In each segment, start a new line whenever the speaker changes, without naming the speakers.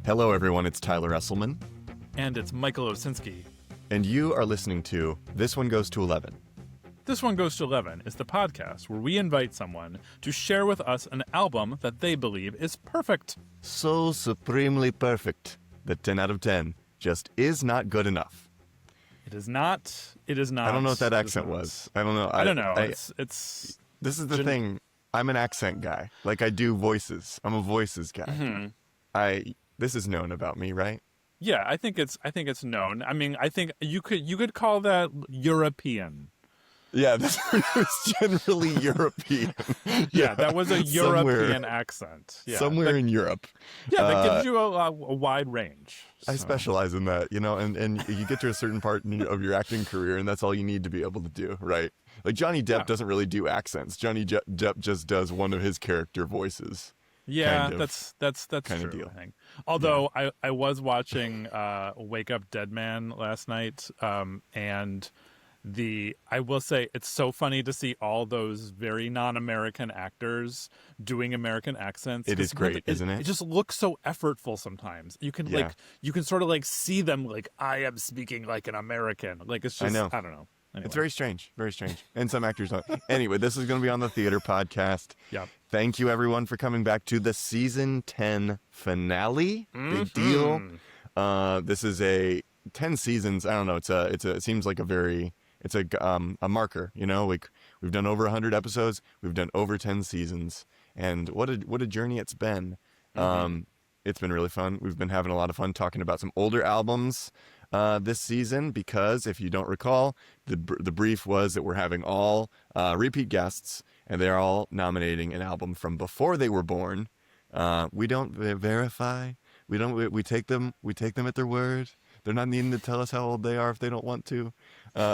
Hello, everyone. It's Tyler Esselman.
And it's Michael Osinski.
And you are listening to This One Goes to 11.
This One Goes to 11 is the podcast where we invite someone to share with us an album that they believe is perfect.
So supremely perfect that 10 out of 10 just is not good enough.
It is not. It is not.
I don't know what that accent was. I don't know.
I don't know.
This is the thing. I'm an accent guy. Like, I do voices. I'm a voices guy. Mm-hmm. This is known about me, right?
Yeah, I think it's known. I mean, I think you could call that European.
Yeah, this was generally European.
Yeah, that was a European accent. Yeah,
somewhere in Europe.
Yeah, that gives you a wide range. So.
I specialize in that, and you get to a certain part of your acting career, and that's all you need to be able to do, right? Like, Johnny Depp doesn't really do accents. Johnny Depp just does one of his character voices.
Yeah, that's kind
of
true,
deal.
I think. Although I was watching Wake Up Dead Man last night, and I will say it's so funny to see all those very non-American actors doing American accents.
It is great, isn't it?
It just looks so effortful sometimes. You can you can sort of like see them like, I am speaking like an American. Like, it's just, I don't know. Anyway.
It's very strange. And some actors don't. Anyway, this is going to be on the Theater Podcast.
Yep.
Thank you, everyone, for coming back to the Season 10 finale.
Mm-hmm.
Big deal. This is 10 seasons. I don't know. It seems like a marker, like we've done over 100 episodes. We've done over 10 seasons. And what a journey it's been. Mm-hmm. It's been really fun. We've been having a lot of fun talking about some older albums this season, because if you don't recall, the brief was that we're having all repeat guests, and they're all nominating an album from before they were born. We don't verify. We take them at their word. They're not needing to tell us how old they are if they don't want to.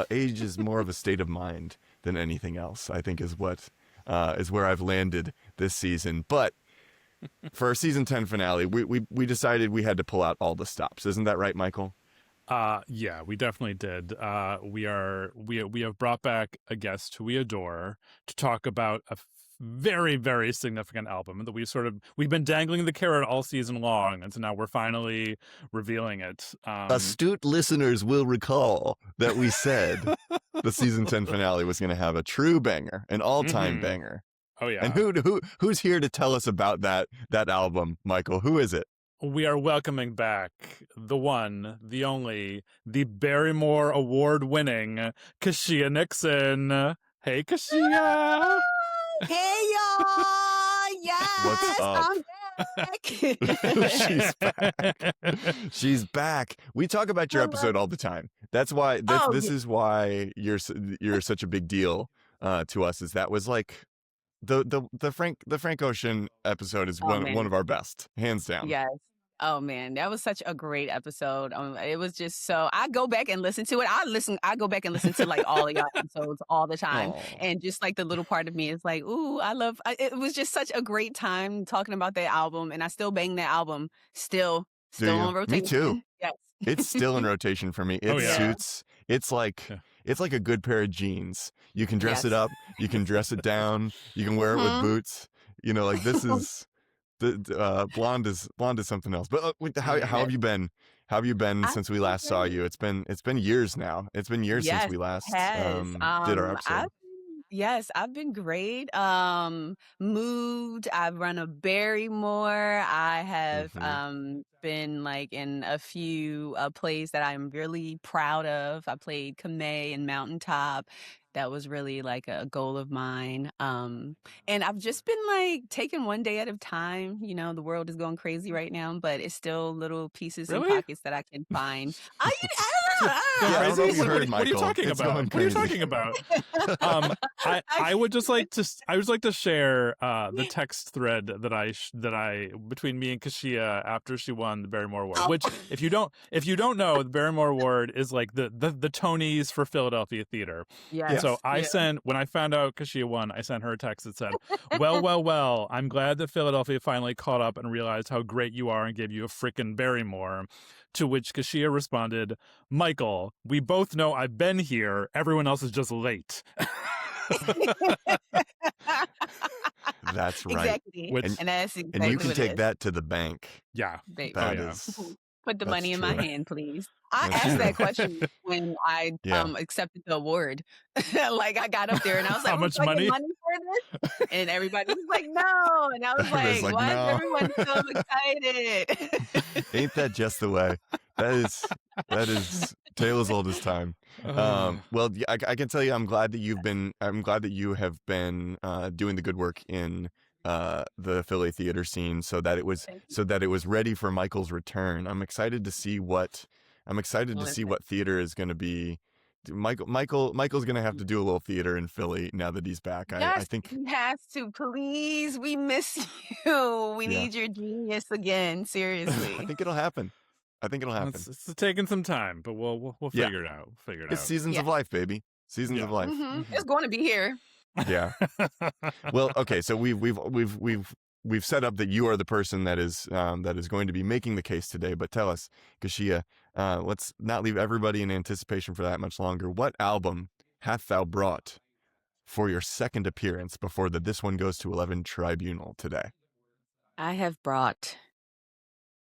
Age is more of a state of mind than anything else, I think, is where I've landed this season. But for our season 10 finale, we decided we had to pull out all the stops. Isn't that right, Michael?
Yeah, we definitely did. We have brought back a guest who we adore to talk about a very, very significant album that we've been dangling the carrot all season long, and so now we're finally revealing it.
Astute listeners will recall that we said the season 10 finale was going to have a true banger, an all-time banger.
Oh yeah.
And who's here to tell us about that album, Michael? Who is it?
We are welcoming back the one, the only, the Barrymore Award-winning Kishia Nixon. Hey, Kishia!
Hey, y'all! Yes!
What's up?
I'm back!
She's back. We talk about your episode all the time. That's why. This is why you're such a big deal to us. Is that was like the Frank Ocean episode is one of our best, hands down.
Yes. Oh man, that was such a great episode. It was just so. I go back and listen to it. I go back and listen to like all of y'all episodes all the time, and just like the little part of me is like, ooh, it was just such a great time talking about that album, and I still bang that album still on rotation.
Me too.
Yes,
it's still in rotation for me. It suits. It's like a good pair of jeans. You can dress it up. You can dress it down. You can wear it with boots. Like this is. Blonde is something else. But how have you been? How have you been since we last saw you? It's been years now. It's been years since we last did our episode.
I've been great. Moved. I've run a Barrymore. I have been like in a few plays that I'm really proud of. I played Kamei in Mountaintop. That was really like a goal of mine. And I've just been like taking one day at a time. The world is going crazy right now, but it's still little pieces and pockets that I can find.
What are you talking about? I would just like to share the text thread that I between me and Kishia after she won the Barrymore Award. Which, if you don't know, the Barrymore Award is like the Tonys for Philadelphia theater.
Yes.
So when I found out Kishia won, I sent her a text that said, well, I'm glad that Philadelphia finally caught up and realized how great you are and gave you a frickin' Barrymore. To which Kishia responded, Michael, we both know I've been here. Everyone else is just late.
That's right.
Exactly.
Which-
And that's
And
exactly
you can
what
take
it is.
that to the bank.
Yeah.
That
yeah.
is.
Put the
That's
money in my
true.
hand, please. I
That's
asked
true.
that question when I
Yeah.
accepted the award. Like I got up there and I was like,
How much
do I get
money?
money for this? And everybody was like, no. And I was
Everybody's
like,
like,
why
no.
is everyone so excited?
Ain't that just the way? That is tale as old as time. Well, yeah, I can tell you, I'm glad that you have been doing the good work in the Philly theater scene, so that it was
Thank you.
ready for Michael's return. I'm excited to see what theater is going to be. Michael's going to have to do a little theater in Philly now that he's back. I
Yes,
think.
he has to. Please, we miss you. We
Yeah.
need your genius again.
I
Seriously.
think it'll happen.
It's taking some time, but we'll
Yeah.
figure it out.
It's seasons of life, baby. Seasons
Yeah.
of life.
It's going to be here.
Yeah. Well, okay. So we've set up that you are the person that is going to be making the case today. But tell us, Kishia, let's not leave everybody in anticipation for that much longer. What album hath thou brought for your second appearance before the This One Goes to 11 tribunal today?
I have brought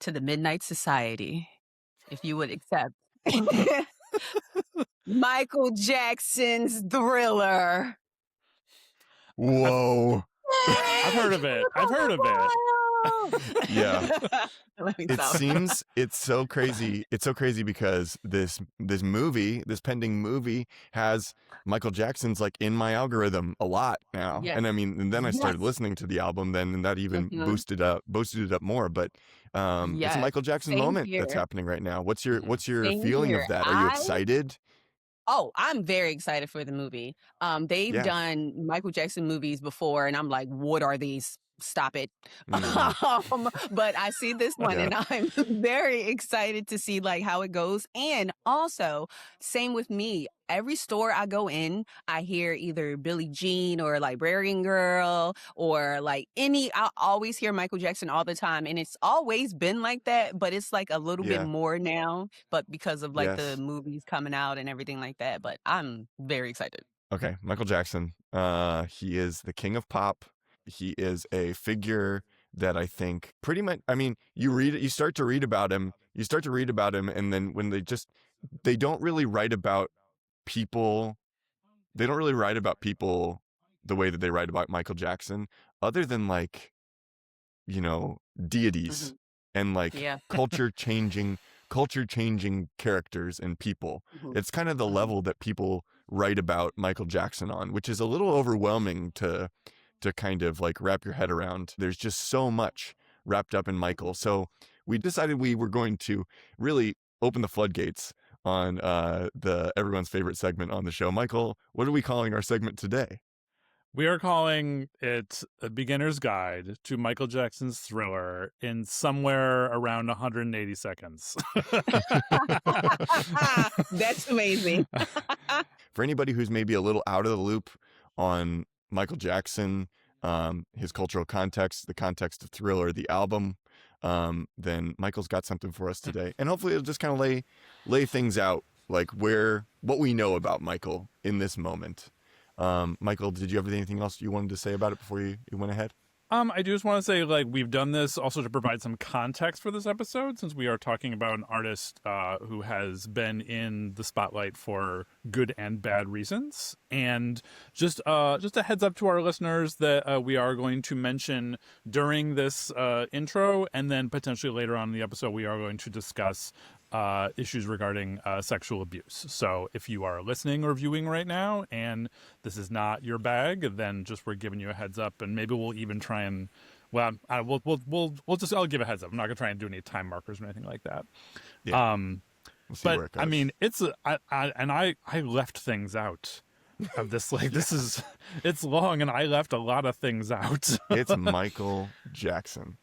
to the Midnight Society, if you would accept, Michael Jackson's Thriller.
Whoa.
I've heard of it.
Yeah.
Let me
It
stop.
seems it's so crazy. It's so crazy because this pending movie has Michael Jackson's like in my algorithm a lot now.
Yes.
And I mean, and then I started
Yes.
listening to the album then, and that even
Mhm.
boosted it up more. But it's a
Yes.
Michael Jackson
Same
moment that's
here.
happening right now. What's your
Same
feeling
here.
of that? Are you excited?
Oh, I'm very excited for the movie. They've
Yeah.
done Michael Jackson movies before, and I'm like, what are these? Stop it. But I see this one,
Yeah.
and I'm very excited to see like how it goes. And also, same with me. Every store I go in, I hear either Billie Jean or Librarian Girl or like I always hear Michael Jackson all the time. And it's always been like that, but it's like a little bit
Yeah.
more now, but because of like
Yes.
the movies coming out and everything like that. But I'm very excited.
Okay, Michael Jackson. He is the king of pop. He is a figure that I think pretty much. I mean, you start to read about him, and then when they don't really write about people. They don't really write about people the way that they write about Michael Jackson, other than like, deities and like
Yeah.
culture changing characters and people.
Mhm.
It's kind of the level that people write about Michael Jackson on, which is a little overwhelming to kind of like wrap your head around. There's just so much wrapped up in Michael. So we decided we were going to really open the floodgates on the everyone's favorite segment on the show. Michael, what are we calling our segment today?
We are calling it A Beginner's Guide to Michael Jackson's Thriller in somewhere around 180 seconds.
That's amazing.
For anybody who's maybe a little out of the loop on Michael Jackson, his cultural context, the context of Thriller, the album, then Michael's got something for us today. And hopefully it'll just kind of lay things out, like what we know about Michael in this moment. Michael, did you have anything else you wanted to say about it before you went ahead?
I do just want to say, like, we've done this also to provide some context for this episode, since we are talking about an artist who has been in the spotlight for good and bad reasons. And just a heads up to our listeners that we are going to mention during this intro, and then potentially later on in the episode, we are going to discuss issues regarding sexual abuse. So if you are listening or viewing right now and this is not your bag, then just we're giving you a heads up, and maybe we'll even try and I'll give a heads up. I'm not gonna try and do any time markers or anything like that.
Yeah. We'll see where
But
it goes.
I mean, I left things out of this. Like, it's long, and I left a lot of things out.
It's Michael Jackson.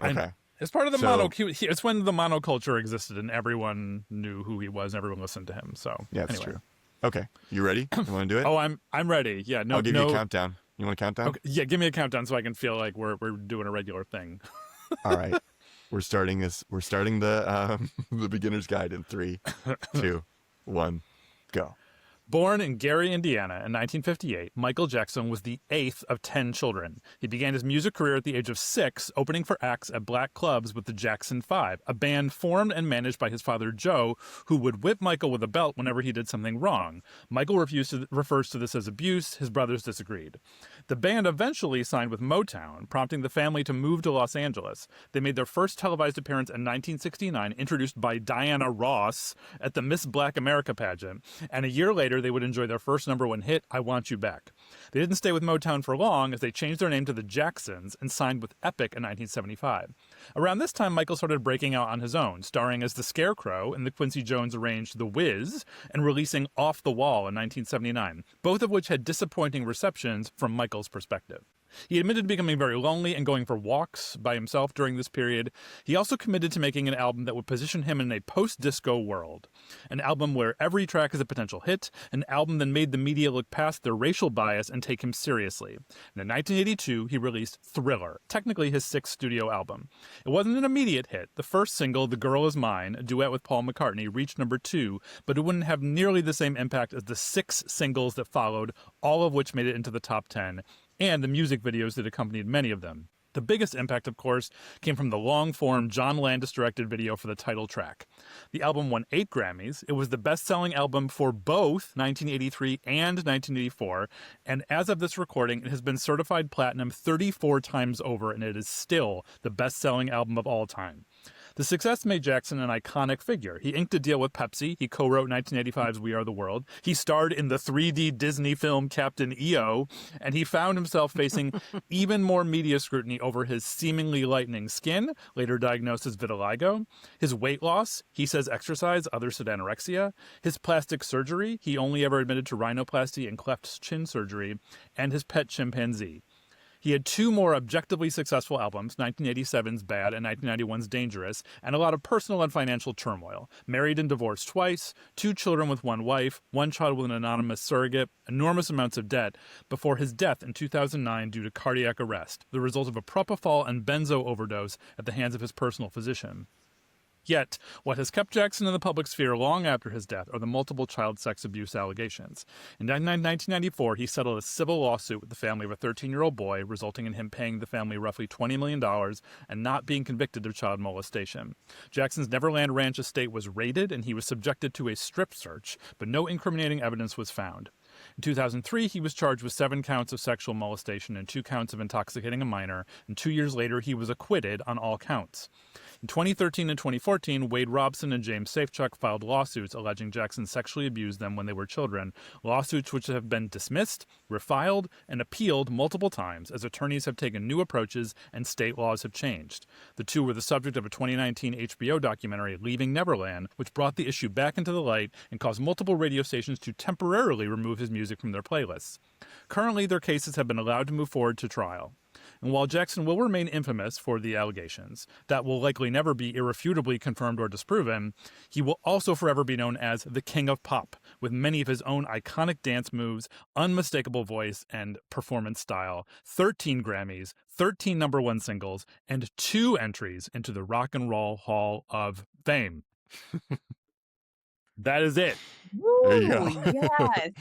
Okay.
It's part of the
So-
it's when the monoculture existed and everyone knew who he was and everyone listened to him. So
Yeah, that's
anyway.
true. Okay. You ready? You want to do it?
Oh, I'm ready. Yeah, no,
I'll give you a countdown. You want a countdown?
Okay, yeah, give me a countdown so I can feel like we're doing a regular thing.
All right. We're starting the the beginner's guide in 3, 2, 1, go.
Born in Gary, Indiana in 1958, Michael Jackson was the 8th of 10 children. He began his music career at the age of 6, opening for acts at black clubs with the Jackson 5, a band formed and managed by his father Joe, who would whip Michael with a belt whenever he did something wrong. Michael refers to this as abuse. His brothers disagreed. The band eventually signed with Motown, prompting the family to move to Los Angeles. They made their first televised appearance in 1969, introduced by Diana Ross at the Miss Black America pageant, and a year later they would enjoy their first #1 hit, I Want You Back. They didn't stay with Motown for long, as they changed their name to the Jacksons and signed with Epic in 1975. Around this time, Michael started breaking out on his own, starring as the Scarecrow in the Quincy Jones-arranged The Wiz, and releasing Off the Wall in 1979, both of which had disappointing receptions from Michael's perspective. He admitted to becoming very lonely and going for walks by himself during this period. He also committed to making an album that would position him in a post-disco world. An album where every track is a potential hit, an album that made the media look past their racial bias and take him seriously. And in 1982, he released Thriller, technically his 6th studio album. It wasn't an immediate hit. The first single, The Girl Is Mine, a duet with Paul McCartney, reached #2, but it wouldn't have nearly the same impact as the 6 singles that followed, all of which made it into the top 10. And the music videos that accompanied many of them. The biggest impact, of course, came from the long-form John Landis-directed video for the title track. The album won 8 Grammys. It was the best-selling album for both 1983 and 1984, and as of this recording, it has been certified platinum 34 times over, and it is still the best-selling album of all time. The success made Jackson an iconic figure. He inked a deal with Pepsi. He co-wrote 1985's We Are the World. He starred in the 3D Disney film Captain EO, and he found himself facing even more media scrutiny over his seemingly lightening skin, later diagnosed as vitiligo, his weight loss, he says exercise, others said anorexia, his plastic surgery, he only ever admitted to rhinoplasty and cleft chin surgery, and his pet chimpanzee. He had 2 more objectively successful albums, 1987's Bad and 1991's Dangerous, and a lot of personal and financial turmoil. Married and divorced twice, 2 children with 1 wife, 1 child with an anonymous surrogate, enormous amounts of debt, before his death in 2009 due to cardiac arrest, the result of a propofol and benzo overdose at the hands of his personal physician. Yet, what has kept Jackson in the public sphere long after his death are the multiple child sex abuse allegations. In 1994, he settled a civil lawsuit with the family of a 13-year-old boy, resulting in him paying the family roughly $20 million and not being convicted of child molestation. Jackson's Neverland Ranch estate was raided, and he was subjected to a strip search, but no incriminating evidence was found. In 2003, he was charged with 7 counts of sexual molestation and 2 counts of intoxicating a minor, and 2 years later, he was acquitted on all counts. In 2013 and 2014, Wade Robson and James Safechuck filed lawsuits alleging Jackson sexually abused them when they were children, lawsuits which have been dismissed, refiled, and appealed multiple times as attorneys have taken new approaches and state laws have changed. The 2 were the subject of a 2019 HBO documentary, Leaving Neverland, which brought the issue back into the light and caused multiple radio stations to temporarily remove his music from their playlists. Currently, their cases have been allowed to move forward to trial. And while Jackson will remain infamous for the allegations, that will likely never be irrefutably confirmed or disproven, he will also forever be known as the King of Pop, with many of his own iconic dance moves, unmistakable voice, and performance style, 13 Grammys, 13 #1 singles, and 2 entries into the Rock and Roll Hall of Fame. That is it.
There you go.
Yes.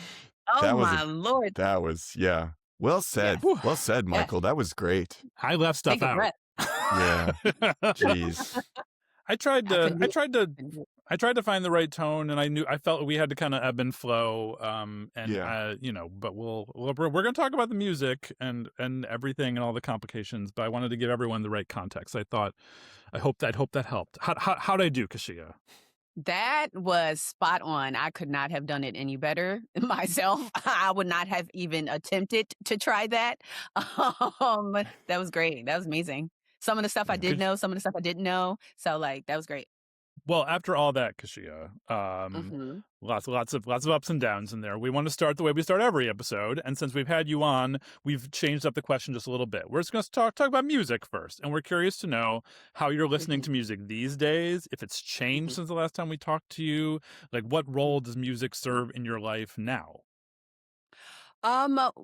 Oh,
That was
my Lord.
That was, yeah. Well said.
Yeah.
Well said, Michael. That was great.
I left stuff
Take a
out.
breath.
Yeah. Jeez.
I tried to find the right tone, and I felt we had to kind of ebb and flow. But we're going to talk about the music and everything and all the complications. But I wanted to give everyone the right context. I hope that helped. How'd I do, Kishia?
That was spot on. I could not have done it any better myself. I would not have even attempted to try that. That was great. That was amazing. Some of the stuff I did know, some of the stuff I didn't know. So that was great.
Well, after all that, Kishia, lots of ups and downs in there. We want to start the way we start every episode, and since we've had you on, we've changed up the question just a little bit. We're just going to talk about music first, and we're curious to know how you're listening to music these days, if it's changed since the last time we talked to you. Like, what role does music serve in your life now?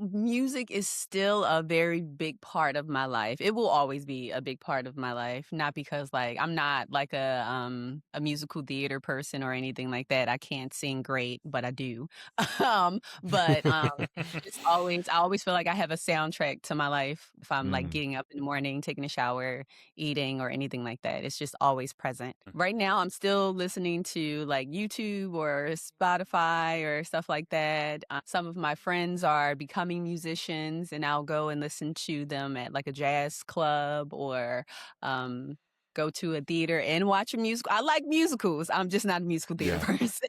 Music is still a very big part of my life. It will always be a big part of my life. Not because like I'm not like a musical theater person or anything like that. I can't sing great, but I do. But I always feel like I have a soundtrack to my life if I'm like
Mm,
getting up in the morning, taking a shower, eating, or anything like that. It's just always present. Right now, I'm still listening to like YouTube or Spotify or stuff like that. Some of my friends are becoming musicians, and I'll go and listen to them at like a jazz club or um, go to a theater and watch a musical. I like musicals. I'm just not a musical theater
yeah.
person.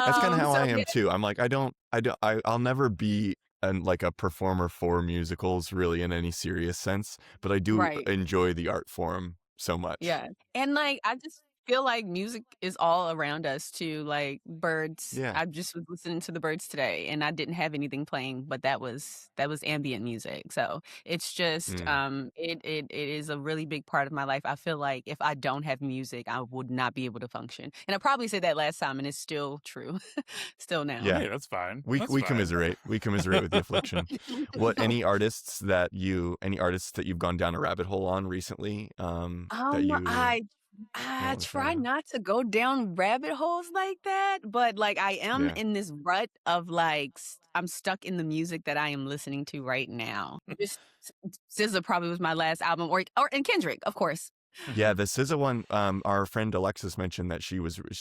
That's kind of how
So
I
yeah,
am too. I'm like, I'll never be like a performer for musicals really in any serious sense, but I do
right.
enjoy the art form so much.
Yeah. And like I just feel like music is all around us too. Like birds.
Yeah.
I just was listening to the birds today and I didn't have anything playing, but that was ambient music. So it's just
Mm.
it is a really big part of my life. I feel like if I don't have music, I would not be able to function. And I probably said that last time and it's still true. Still now.
Yeah.
Hey, that's fine.
We
That's
we
fine.
commiserate. We commiserate with the affliction. What any artists that you've gone down a rabbit hole on recently that
Um,
you
I I
want to
try
share?
not to go down rabbit holes like that, but like I am
Yeah.
in this rut of like I'm stuck in the music that I am listening to right now. Just SZA probably was my last album, or and Kendrick, of course.
Yeah, the SZA one, our friend Alexis mentioned that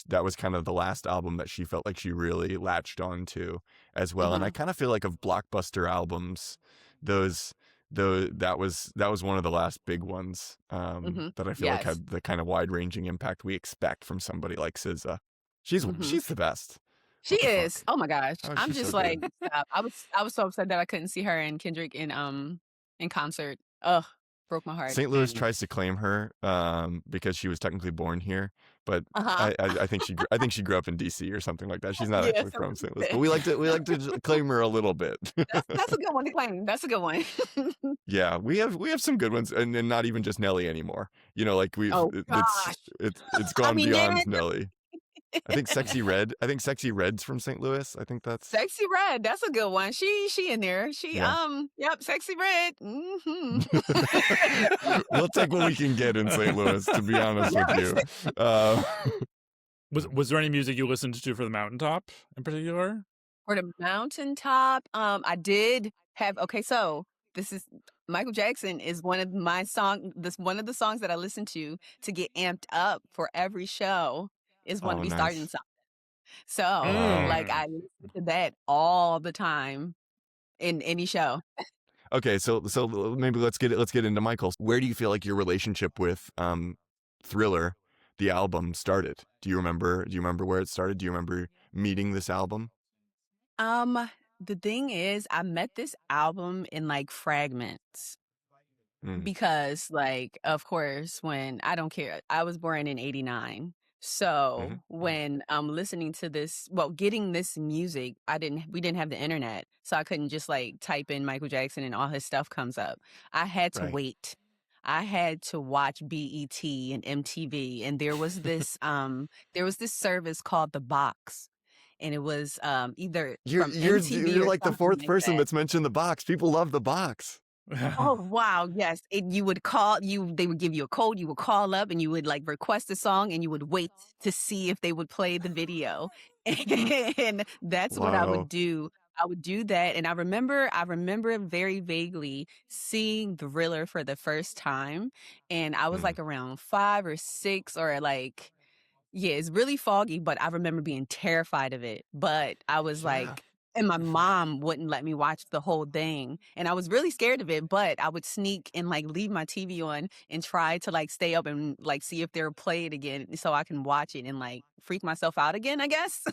that was kind of the last album that she felt like she really latched on to as well. And I
Hmm.
kind of feel like of blockbuster albums, those that was one of the last big ones
Hmm.
that I feel like
Yes.
had the kind of wide-ranging impact we expect from somebody like SZA. She's
Hmm.
she's the best.
She
What the
is.
fuck?
Oh my gosh.
How is
I'm
she so
just
good?
like, stop. I was so upset that I couldn't see her and Kendrick in concert. Ugh, broke my heart.
St. Louis tries to claim her because she was technically born here, but
Uh-huh.
I think she grew up in D.C. or something like that. She's not
Yeah,
actually from
something
St. Louis,
like
but we like to claim her a little bit.
that's a good one to claim. That's a good one.
Yeah, we have some good ones, and not even just Nelly anymore. You know, like
Oh gosh.
it's
I
gone
mean, yeah,
beyond Nelly. I think Sexy Red's from St. Louis. I think that's.
Sexy Red. That's a good one. She in there.
Yeah.
Yep, Sexy Red. Hmm.
We'll take what we can get in St. Louis, to be honest with
Yes.
you. Uh,
Was there any music you listened to for the mountaintop in particular?
For the mountaintop, I did have okay, so this is Michael Jackson is one of the songs that I listen to get amped up for every show is Wanna
oh,
Be Starting
nice.
Something. So,
Wow.
like, I listen to that all the time in any show.
Okay, so maybe let's get into Michael's. Where do you feel like your relationship with Thriller, the album, started? Do you remember where it started? Do you remember meeting this album?
Um, the thing is, I met this album in, like, fragments.
Mm,
Because, like, of course, when I don't care, I was born in '89.
hmm.
So when I'm listening to this, well, getting this music, we didn't have the internet. So I couldn't just like type in Michael Jackson and all his stuff comes up. I had to
Right.
wait. I had to watch BET and MTV. And there was this service called The Box. And it was either
You're
from
you're
MTV
you're
or
like the
something
fourth
like
person
that.
that's mentioned the box. People love the box.
Oh, wow, yes. You would call they would give you a code, you would call up and you would like request a song and you would wait to see if they would play the video. And that's what I
Wow.
would do. I would do that and I remember very vaguely seeing Thriller for the first time and I was
Mm,
like around 5 or 6 or like yeah, it's really foggy, but I remember being terrified of it. But I was
yeah.
like, and my mom wouldn't let me watch the whole thing. And I was really scared of it, but I would sneak and like leave my TV on and try to like stay up and like see if they'll play it again so I can watch it and like freak myself out again, I guess.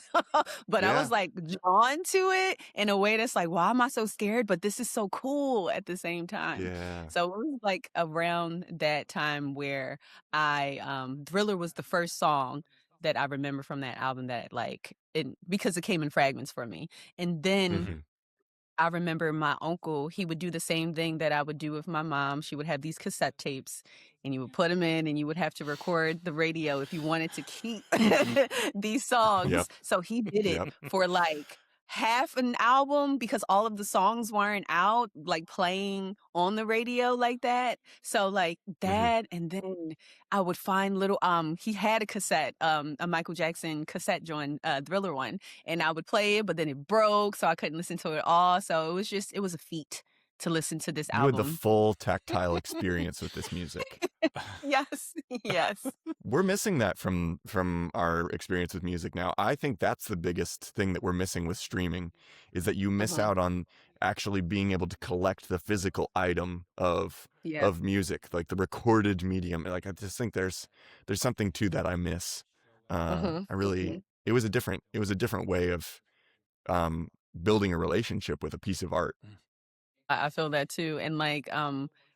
But I was
Yeah.
like drawn to it in a way that's like, why am I so scared? But this is so cool at the same time.
Yeah.
So it was like around that time where Thriller was the first song that I remember from that album that like because it came in fragments for me. And then
Hmm.
I remember my uncle, he would do the same thing that I would do with my mom. She would have these cassette tapes and you would put them in and you would have to record the radio if you wanted to keep these
Yep.
songs. So he did it
Yep.
for like half an album because all of the songs weren't out, like playing on the radio like that. So like
Hmm.
that, and then I would find little he had a cassette, a Michael Jackson cassette joint, Thriller one, and I would play it, but then it broke, so I couldn't listen to it all. So it was a feat to listen to this
You had the
album.
full tactile experience with this music.
Yes, yes.
We're missing that from our experience with music now. I think that's the biggest thing that we're missing with streaming, is that you miss
Uh-huh.
out on actually being able to collect the physical item of
Yeah.
music, like the recorded medium. Like, I just think there's something to that I miss.
Mhm,
I really
mhm.
it was a different way of building a relationship with a piece of art.
I feel that too. And like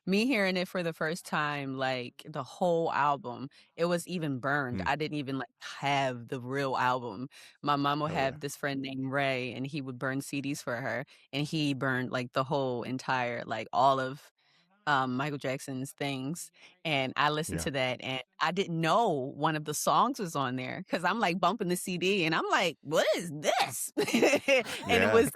me hearing it for the first time, like the whole album, it was even burned.
Mm.
I didn't even like have the real album. My mom would
Oh yeah.
have this friend named Ray, and he would burn CDs for her, and he burned like the whole entire, like all of Michael Jackson's things. And I listened
Yeah.
to that, and I didn't know one of the songs was on there because I'm like bumping the CD and I'm like, what is this? And it
Yeah.
was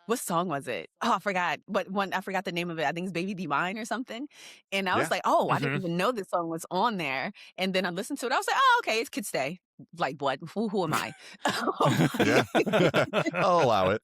what song was it? Oh, I forgot. But I forgot the name of it. I think it's Baby Be Mine or something. And I was
Yeah.
like, oh, I didn't
Mhm.
even know this song was on there. And then I listened to it. I was like, oh, okay, it could stay. Like what? Who am I?
Yeah. I'll allow it.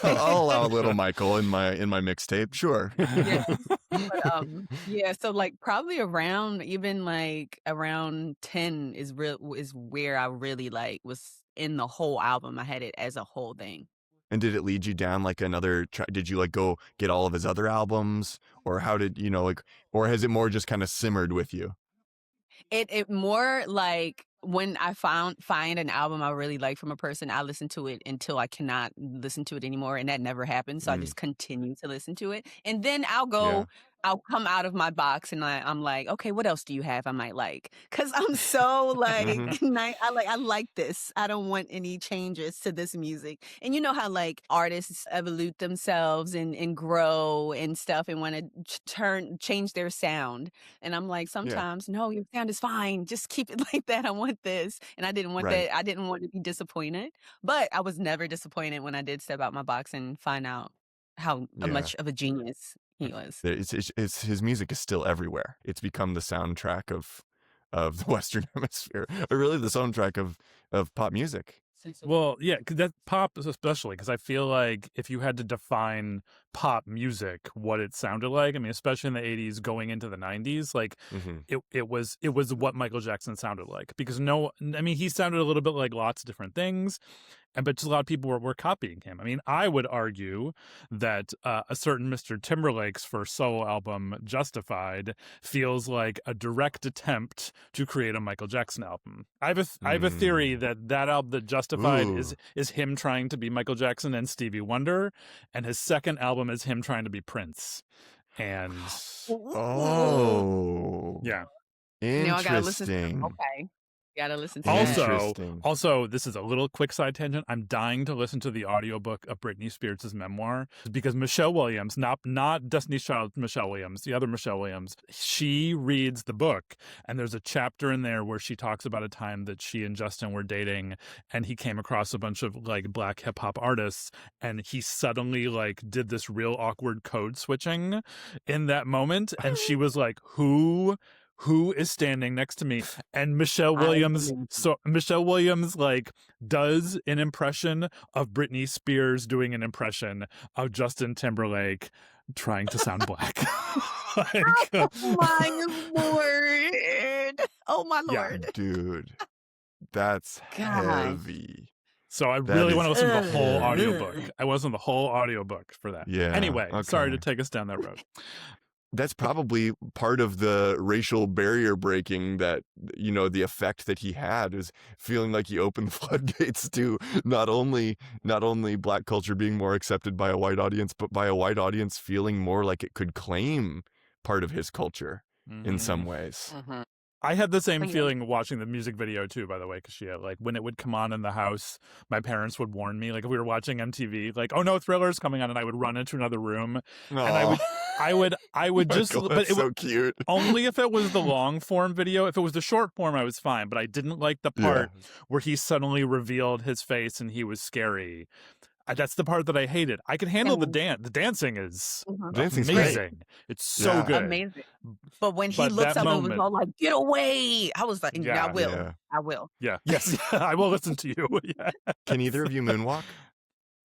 I'll allow a little Michael in my mixtape. Sure.
Yes. But yeah, so like probably around even like around 10 is where I really like was in the whole album. I had it as a whole thing.
And did it lead you down like another did you like go get all of his other albums, or how did like, or has it more just kind of simmered with you?
It more like when I find an album I really like from a person, I listen to it until I cannot listen to it anymore, and that never happens. So I
Mm,
just continue to listen to it, and then
yeah.
I'll come out of my box and I'm like, okay, what else do you have I might like? Because I'm so like,
Hmm.
I like this. I don't want any changes to this music. And you know how like artists evolve themselves and grow and stuff and want to change their sound. And I'm like,
Yeah.
sometimes, no, your sound is fine. Just keep it like that. I want this. And I didn't want
Right.
that. I didn't want to be disappointed. But I was never disappointed when I did step out my box and find out how
Yeah.
much of a genius he was.
It's his music is still everywhere. It's become the soundtrack of the Western Hemisphere, or really the soundtrack of pop music.
Well, yeah, 'cause that pop especially, because I feel like if you had to define pop music, what it sounded like, I mean, especially in the 80s going into the 90s, like
Hmm.
it was what Michael Jackson sounded like. Because I mean, he sounded a little bit like lots of different things, but just a lot of people were copying him. I mean, I would argue that a certain Mr. Timberlake's first solo album, Justified, feels like a direct attempt to create a Michael Jackson album. I have a theory that album, that Justified,
Ooh.
is him trying to be Michael Jackson and Stevie Wonder, and his second album is him trying to be Prince. And
Oh.
yeah.
Now I gotta listen to
Interesting.
okay. Gotta listen to that.
Interesting.
Also, this is a little quick side tangent. I'm dying to listen to the audiobook of Britney Spears' memoir, because Michelle Williams, not Destiny's Child Michelle Williams, the other Michelle Williams, she reads the book, and there's a chapter in there where she talks about a time that she and Justin were dating, and he came across a bunch of like black hip hop artists, and he suddenly like did this real awkward code switching in that moment, and she was like, who is standing next to me? And Michelle Williams like does an impression of Britney Spears doing an impression of Justin Timberlake trying to sound black. Like,
Oh my lord. Oh my
Yeah.
lord.
Dude, that's
God.
heavy.
so I
That
really
is
want to listen to the whole
heavy.
audiobook. I want to listen to the whole audiobook for that.
Yeah.
Anyway, sorry to
okay.
take us down that road.
That's probably part of the racial barrier breaking, that the effect that he had is feeling like he opened the floodgates to not only black culture being more accepted by a white audience, but by a white audience feeling more like it could claim part of his culture in some ways.
Mhm.
I had the same
But yeah.
feeling watching the music video too, by the way, Kishia. Like when it would come on in the house, my parents would warn me. Like if we were watching MTV, like, oh no, Thriller's coming on, and I would run into another room, and I would I would just,
Michael,
but
that's
it
so cute.
only if it was the long form video. If it was the short form, I was fine. But I didn't like the part where he suddenly revealed his face and he was scary. That's the part that I hated. I can handle the dance. The dancing is
Dancing's
amazing. It's so good.
Amazing. But when he
But
looks
that
up and was
moment-
all like, "Get away!" I was like,
Yeah.
"I will.
Yeah.
I will."
Yeah. Yes. I will listen to you. Yeah.
Can either of you moonwalk?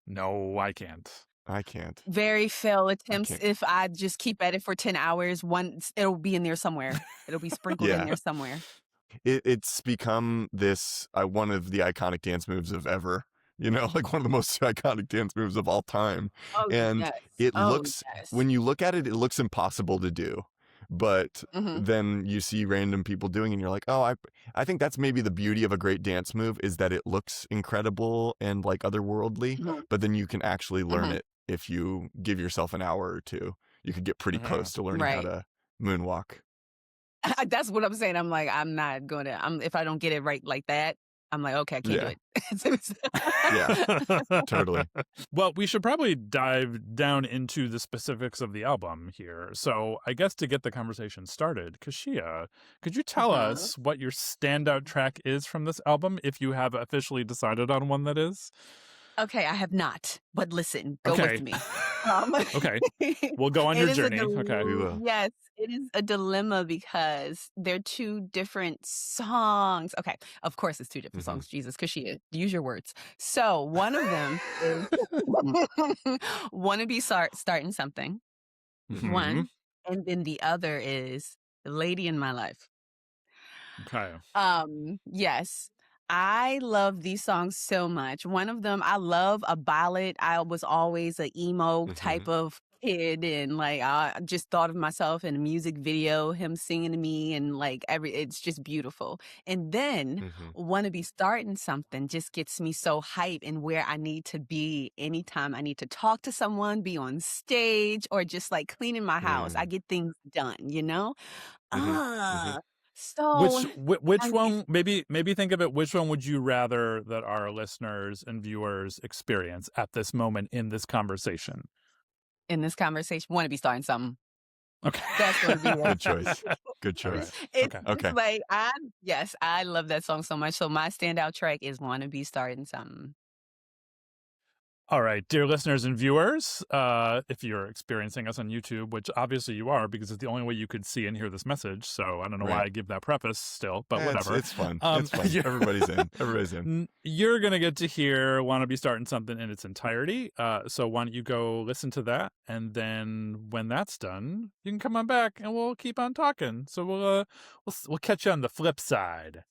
No, I can't.
I can't.
Very failed attempts.
can't.
If I just keep at it for 10 hours, once it'll be in there somewhere. It'll be sprinkled
Yeah.
in there somewhere.
It's become this one of the iconic dance moves of ever. You know, like one of the most iconic dance moves of all time.
Oh,
And
yes.
it
Oh,
looks,
yes.
when you look at it, it looks impossible to do. But
Mhm.
then you see random people doing it and you're like, oh, I think that's maybe the beauty of a great dance move, is that it looks incredible and like otherworldly,
Mhm.
but then you can actually learn
Mhm.
it if you give yourself an hour or two. You could get pretty close to learning how
Right.
to moonwalk.
That's what I'm saying. I'm like, I'm not going to, if I don't get it right like that, I'm like, okay, I can't do it.
Yeah. Totally.
Well, we should probably dive down into the specifics of the album here. So I guess to get the conversation started, Kishia, could you tell us what your standout track is from this album, if you have officially decided on one that is?
Okay, I have not, but listen, go
Okay.
with me.
Okay. We'll go on
It
your
is a
journey. Okay.
We will.
Yes, it is a dilemma because they're two different songs. Okay, of course it's two different songs. Jesus, Kashia, use your words. So one of them is "Wanna Be Starting Something," one, and then the other is "Lady in My Life."
Okay.
Yes. I love these songs so much. One of them, I love a ballad. I was always an emo type of kid, and like I just thought of myself in a music video, him singing to me, and like it's just beautiful. And then "Wanna Be Starting Something" just gets me so hype and where I need to be anytime I need to talk to someone, be on stage, or just like cleaning my house. I get things done, you know? So
Which
I-
one, maybe think of it, which one would you rather that our listeners and viewers experience at this moment in this conversation?
in this conversation, "Want to Be Starting Something."
Okay.
That's going to be
Good choice. Good
All right.
choice.
It's
Okay.
just like I love that song so much. So my standout track is "Want to Be Starting Something."
All right, dear listeners and viewers, if you're experiencing us on YouTube, which obviously you are because it's the only way you could see and hear this message, so I don't know why I give that preface still, but whatever.
It's fun. It's fun. Everybody's in. Everybody's in.
You're going to get to hear "Wanna Be Starting Something" in its entirety, so why don't you go listen to that, and then when that's done, you can come on back and we'll keep on talking. So we'll catch you on the flip side.